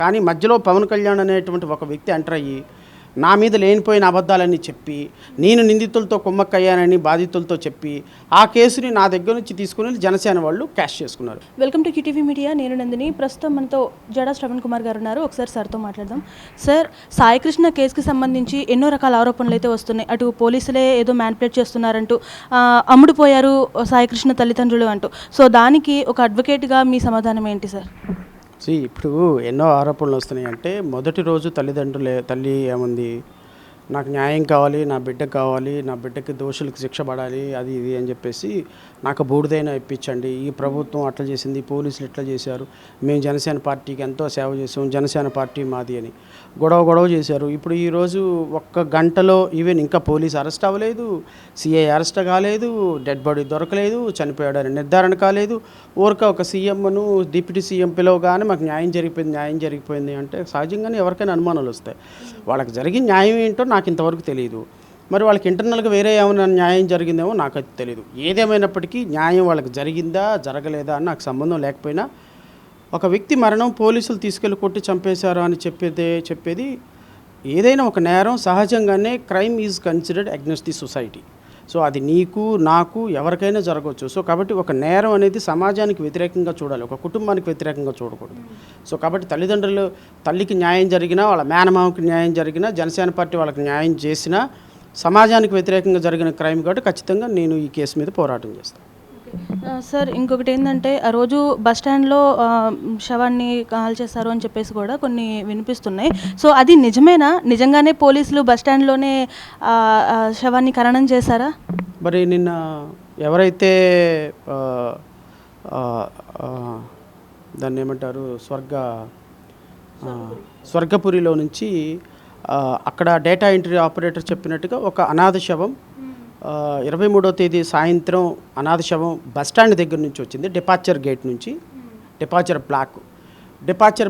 కానీ మధ్యలో పవన్ కళ్యాణ్ అనేటువంటి ఒక వ్యక్తి ఎంటర్ అయ్యి నా మీద లేనిపోయిన అబద్ధాలన్నీ చెప్పి నేను నిందితులతో కుమ్మక్కయ్యానని బాధితులతో చెప్పి ఆ కేసుని నా దగ్గర నుంచి తీసుకుని జనసేన వాళ్ళు క్యాష్ చేసుకున్నారు. Welcome to KTV media. నేను నందిని. ప్రస్తుతం మనతో జడా శ్రవణ్ కుమార్ గారు ఉన్నారు. ఒకసారి సార్తో మాట్లాడదాం. సార్, సాయికృష్ణ కేసుకి సంబంధించి ఎన్నో రకాల ఆరోపణలు అయితే వస్తున్నాయి. అటు పోలీసులే ఏదో మ్యానిపులేట్ చేస్తున్నారంటూ, అమ్ముడుపోయారు సాయికృష్ణ తల్లిదండ్రులు అంటూ. సో దానికి ఒక అడ్వకేట్గా మీ సమాధానం ఏంటి సార్? ఇప్పుడు ఎన్నో ఆరోపణలు వస్తున్నాయి. అంటే మొదటి రోజు తల్లి ఏముంది, నాకు న్యాయం కావాలి, నా బిడ్డకు కావాలి, నా బిడ్డకి దోషులకు శిక్ష పడాలి, అది ఇది అని చెప్పేసి నాకు బూడిదైనా ఇప్పించండి, ఈ ప్రభుత్వం అట్లా చేసింది, పోలీసులు ఇట్లా చేశారు, మేము జనసేన పార్టీకి ఎంతో సేవ చేసాం, జనసేన పార్టీ మాది అని గొడవ చేశారు. ఇప్పుడు ఈరోజు ఒక్క గంటలో ఈవెన్ ఇంకా పోలీస్ అరెస్ట్ అవ్వలేదు, సిఐ అరెస్ట్ కాలేదు, డెడ్ బాడీ దొరకలేదు, చనిపోయాడని నిర్ధారణ కాలేదు. ఒక సీఎంను డిప్యూటీ సీఎం పిలవగానే మాకు న్యాయం జరిగిపోయింది అంటే సహజంగానే ఎవరికైనా అనుమానాలు వస్తాయి. వాళ్ళకి జరిగిన న్యాయం ఏంటో నాకు ఇంతవరకు తెలియదు. మరి వాళ్ళకి ఇంటర్నల్గా వేరే ఏమైనా న్యాయం జరిగిందేమో నాకు తెలియదు. ఏదేమైనప్పటికీ న్యాయం వాళ్ళకి జరిగిందా జరగలేదా అని నాకు సంబంధం లేకపోయినా ఒక వ్యక్తి మరణం పోలీసులు తీసుకెళ్ళి కొట్టి చంపేశారు అని చెప్పేది ఏదైనా ఒక నేరం సహజంగానే crime is considered against the society. So అది నీకు నాకు ఎవరికైనా జరగవచ్చు. సో కాబట్టి ఒక నేరం అనేది సమాజానికి వ్యతిరేకంగా చూడాలి, ఒక కుటుంబానికి వ్యతిరేకంగా చూడకూడదు. సో కాబట్టి తల్లికి న్యాయం జరిగినా, వాళ్ళ మేనమామకి న్యాయం జరిగినా, జనసేన పార్టీ వాళ్ళకి న్యాయం చేసినా సమాజానికి వ్యతిరేకంగా జరిగిన క్రైమ్ కాబట్టి ఖచ్చితంగా నేను ఈ కేసు మీద పోరాటం చేస్తాను. సార్, ఇంకొకటి ఏంటంటే ఆ రోజు బస్టాండ్లో శవాన్ని కాల్ చేశారు అని చెప్పేసి కూడా కొన్ని వినిపిస్తున్నాయి. సో అది నిజమేనా? నిజంగానే పోలీసులు బస్టాండ్లోనే శవాన్ని ఖననం చేశారా? మరి నిన్న ఎవరైతే దాన్ని ఏమంటారు, స్వర్గపురిలో నుంచి అక్కడ డేటా ఎంట్రీ ఆపరేటర్ చెప్పినట్టుగా ఒక అనాథ శవం 23వ తేదీ సాయంత్రం అనాథ శవం బస్టాండ్ దగ్గర నుంచి వచ్చింది. డిపార్చర్ గేట్ నుంచి డిపార్చర్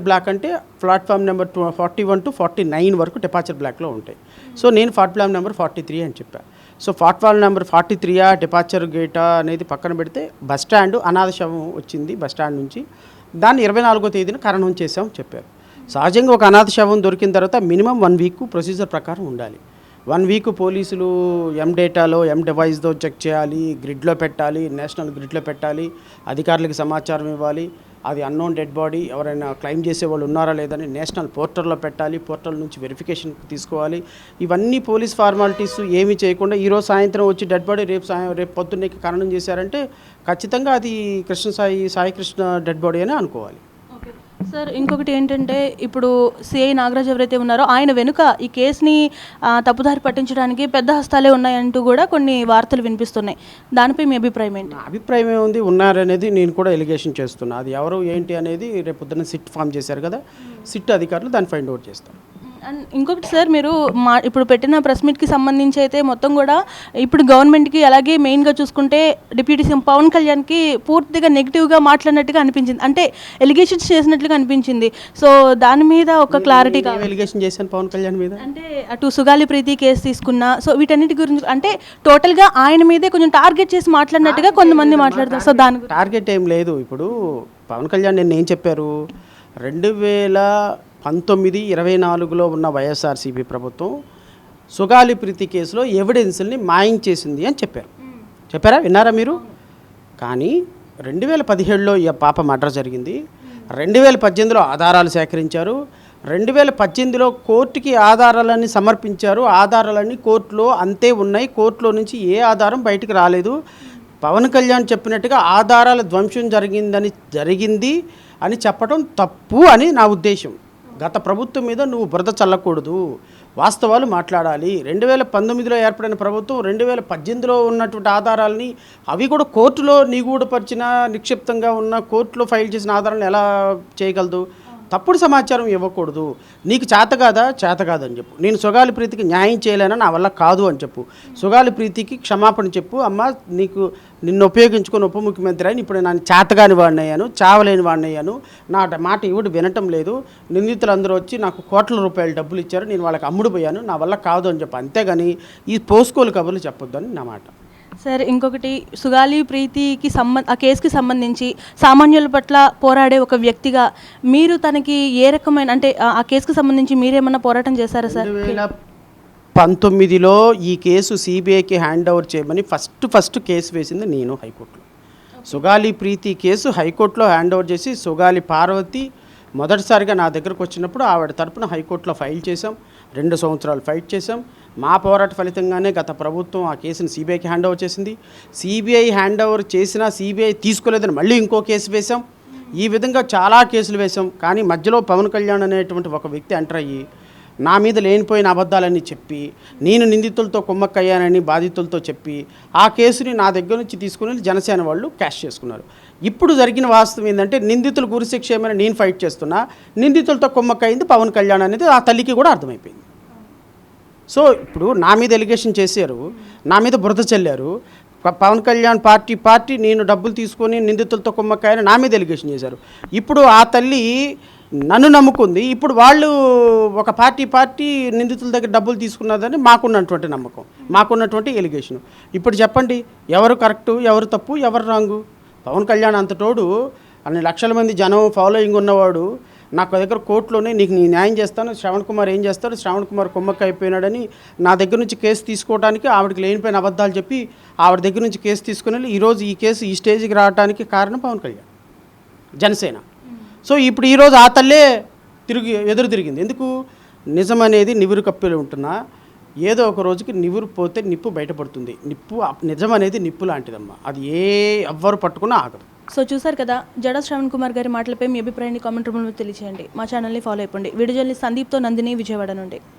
బ్లాక్ అంటే ప్లాట్ఫామ్ నెంబర్ 41 to 49 వరకు డిపార్చర్ బ్లాక్లో ఉంటాయి. సో నేను ప్లాట్ఫామ్ నెంబర్ 43 అని చెప్పాను. సో ప్లాట్ఫామ్ నెంబర్ 43 డిపార్చర్ గేటా అనేది పక్కన పెడితే బస్టాండ్ అనాథ శవం వచ్చింది బస్టాండ్ నుంచి. దాన్ని 24వ తేదీన ఖననం చేసామని చెప్పారు. సహజంగా ఒక అనాథ శవం దొరికిన తర్వాత మినిమం 1 వీక్ ప్రొసీజర్ ప్రకారం ఉండాలి. 1 వీక్ పోలీసులు డేటాలో డివైస్తో చెక్ చేయాలి, గ్రిడ్లో పెట్టాలి, నేషనల్ గ్రిడ్లో పెట్టాలి, అధికారులకు సమాచారం ఇవ్వాలి, అది అన్నోన్ డెడ్ బాడీ ఎవరైనా క్లెయిమ్ చేసేవాళ్ళు ఉన్నారా లేదని నేషనల్ పోర్టల్లో పెట్టాలి, పోర్టల్ నుంచి వెరిఫికేషన్ తీసుకోవాలి. ఇవన్నీ పోలీస్ ఫార్మాలిటీస్ ఏమీ చేయకుండా ఈరోజు సాయంత్రం వచ్చి డెడ్ బాడీ రేపు పొద్దున్నే ఖననం చేశారంటే ఖచ్చితంగా అది సాయికృష్ణ డెడ్ బాడీ అని అనుకోవాలి. సార్, ఇంకొకటి ఏంటంటే ఇప్పుడు సిఐ నాగరాజ్ ఎవరైతే ఉన్నారో ఆయన వెనుక ఈ కేసుని తప్పుదారి పట్టించడానికి పెద్ద హస్తాలే ఉన్నాయంటూ కూడా కొన్ని వార్తలు వినిపిస్తున్నాయి. దానిపై మీ అభిప్రాయం ఏంటి? నా అభిప్రాయం ఏముంది, ఉన్నారనేది నేను కూడా ఎలిగేషన్ చేస్తున్నా. అది ఎవరు ఏంటి అనేది రేపు పొద్దున్న సిట్ ఫామ్ చేశారు కదా, సిట్ అధికారులు దాన్ని ఫైండ్ అవుట్ చేస్తారు. అండ్ ఇంకొకటి సార్, మీరు ఇప్పుడు పెట్టిన ప్రెస్ మీట్కి సంబంధించి అయితే మొత్తం కూడా ఇప్పుడు గవర్నమెంట్కి అలాగే మెయిన్గా చూసుకుంటే డిప్యూటీ సీఎం పవన్ కళ్యాణ్కి పూర్తిగా నెగిటివ్గా మాట్లాడినట్టుగా అనిపించింది, అంటే ఎలిగేషన్స్ చేసినట్లుగా అనిపించింది. సో దాని మీద ఒక క్లారిటీ కావాలి. ఎలిగేషన్ చేశాను పవన్ కళ్యాణ్ మీద అంటే అటు సుగాలి ప్రీతి కేసు తీసుకున్నా, సో వీటన్నిటి గురించి అంటే టోటల్గా ఆయన మీదే కొంచెం టార్గెట్ చేసి మాట్లాడినట్టుగా కొంతమంది మాట్లాడతారు. సో దాని టార్గెట్ ఏం లేదు. ఇప్పుడు పవన్ కళ్యాణ్ నిన్న ఏం చెప్పారు, 2019-24లో ఉన్న వైఎస్ఆర్సీపీ ప్రభుత్వం సుగాలి ప్రీతి కేసులో ఎవిడెన్స్ని మాయించేసింది అని చెప్పారా? విన్నారా మీరు? కానీ 2017లో ఈ పాప మర్డర్ జరిగింది, 2018లో ఆధారాలు సేకరించారు, 2018లో కోర్టుకి ఆధారాలన్నీ సమర్పించారు, ఆధారాలన్నీ కోర్టులో అంతే ఉన్నాయి, కోర్టులో నుంచి ఏ ఆధారం బయటికి రాలేదు. పవన్ కళ్యాణ్ చెప్పినట్టుగా ఆధారాల ధ్వంసం జరిగింది అని చెప్పడం తప్పు అని నా ఉద్దేశం. గత ప్రభుత్వం మీద నువ్వు బురద చల్లకూడదు, వాస్తవాలు మాట్లాడాలి. 2019లో ఏర్పడిన ప్రభుత్వం 2018లో ఉన్నటువంటి ఆధారాలని అవి కూడా కోర్టులో నిగూఢపరిచిన నిక్షిప్తంగా ఉన్న కోర్టులో ఫైల్ చేసిన ఆధారాలను ఎలా చేయగలదు? తప్పుడు సమాచారం ఇవ్వకూడదు. నీకు చేత కాదని చెప్పు. నేను సుగాలి ప్రీతికి న్యాయం చేయలేనా, నా వల్ల కాదు అని చెప్పు. సుగాలి ప్రీతికి క్షమాపణ చెప్పు. అమ్మ, నిన్ను ఉపయోగించుకొని ఉప ముఖ్యమంత్రి అని ఇప్పుడు నేను చేతగాని వాడిని అయ్యాను, చావలేని వాడిని అయ్యాను, నా మాట ఇవుడు వినటం లేదు, నిందితులందరూ వచ్చి నాకు కోట్ల రూపాయలు డబ్బులు ఇచ్చారు, నేను వాళ్ళకి అమ్ముడు పోయాను, నా వల్ల కాదు అని చెప్పు. అంతేగాని ఈ పోస్కోలు కబుర్లు చెప్పొద్దు అని నా మాట. సార్ ఇంకొకటి సుగాలి ప్రీతికి ఆ కేసుకి సంబంధించి సామాన్యుల పట్ల పోరాడే ఒక వ్యక్తిగా మీరు తనకి ఏ రకమైన అంటే ఆ కేసుకి సంబంధించి మీరేమన్నా పోరాటం చేశారా సార్? 2019లో ఈ కేసు సిబిఐకి హ్యాండ్ ఓవర్ చేయమని ఫస్ట్ కేసు వేసింది నేను హైకోర్టులో. సుగాలి ప్రీతి కేసు హైకోర్టులో హ్యాండ్ ఓవర్ చేసి సుగాలి పార్వతి మొదటిసారిగా నా దగ్గరకు వచ్చినప్పుడు ఆవిడ తరపున హైకోర్టులో ఫైల్ చేసాం. 2 సంవత్సరాలు ఫైట్ చేసాం. మా పోరాట ఫలితంగానే గత ప్రభుత్వం ఆ కేసుని సిబిఐకి హ్యాండ్ ఓవర్ చేసింది. సిబిఐ హ్యాండ్ ఓవర్ చేసినా సిబిఐ తీసుకోలేదని మళ్ళీ ఇంకో కేసు వేసాం. ఈ విధంగా చాలా కేసులు వేసాం. కానీ మధ్యలో పవన్ కళ్యాణ్ అనేటువంటి ఒక వ్యక్తి ఎంటర్ అయ్యి నా మీద లేనిపోయిన అబద్ధాలన్నీ చెప్పి నేను నిందితులతో కుమ్మక్కయ్యానని బాధితులతో చెప్పి ఆ కేసుని నా దగ్గర నుంచి తీసుకుని జనసేన వాళ్ళు క్యాష్ చేసుకున్నారు. ఇప్పుడు జరిగిన వాస్తవం ఏంటంటే నిందితులు గురిశిక్ష ఏమైనా నేను ఫైట్ చేస్తున్నా, నిందితులతో కుమ్మక్కయింది పవన్ కళ్యాణ్ అనేది ఆ తల్లికి కూడా అర్థమైపోయింది. సో ఇప్పుడు నా మీద ఎలిగేషన్ చేశారు, నా మీద బురద చల్లారు. పవన్ కళ్యాణ్ పార్టీ నేను డబ్బులు తీసుకొని నిందితులతో కుమ్మక్కాయని నా మీద ఎలిగేషన్ చేశారు. ఇప్పుడు ఆ తల్లి నన్ను నమ్ముకుంది. ఇప్పుడు వాళ్ళు ఒక పార్టీ నిందితుల దగ్గర డబ్బులు తీసుకున్నదని మాకున్నటువంటి నమ్మకం, మాకున్నటువంటి ఎలిగేషన్. ఇప్పుడు చెప్పండి ఎవరు కరెక్టు, ఎవరు తప్పు, ఎవరు రాంగు? పవన్ కళ్యాణ్ అంతటోడు అన్ని లక్షల మంది జనం ఫాలోయింగ్ ఉన్నవాడు నాకు దగ్గర కోర్టులోనే నీకు నీ న్యాయం చేస్తాను, శ్రవణ్ కుమార్ ఏం చేస్తాడు, శ్రవణ్ కుమార్ కుమ్మక్క అయిపోయినాడని నా దగ్గర నుంచి కేసు తీసుకోవడానికి ఆవిడకి లేనిపోయిన అబద్ధాలు చెప్పి ఆవిడ దగ్గర నుంచి కేసు తీసుకుని ఈరోజు ఈ కేసు ఈ స్టేజ్కి రావడానికి కారణం పవన్ కళ్యాణ్, జనసేన. సో ఇప్పుడు ఈరోజు ఆ తల్లే ఎదురు తిరిగింది. ఎందుకు? నిజం అనేది నివురు కప్పిలో ఉంటున్నా ఏదో ఒక రోజుకి నివురు పోతే నిప్పు బయటపడుతుంది. నిజం అనేది నిప్పు లాంటిదమ్మా, అది ఎవ్వరు పట్టుకున్నా ఆగదు. సో చూసారు కదా, జడా శ్రవణ్ కుమార్ గారి మాటలపై మీ అభిప్రాయాన్ని కామెంట్ రూపంలో తెలియజేయండి. మా ఛానల్ని ఫాలో అయిపోండి. వీడియో జర్నలిస్ట్ సందీప్తో నందిని, విజయవాడ నుండి.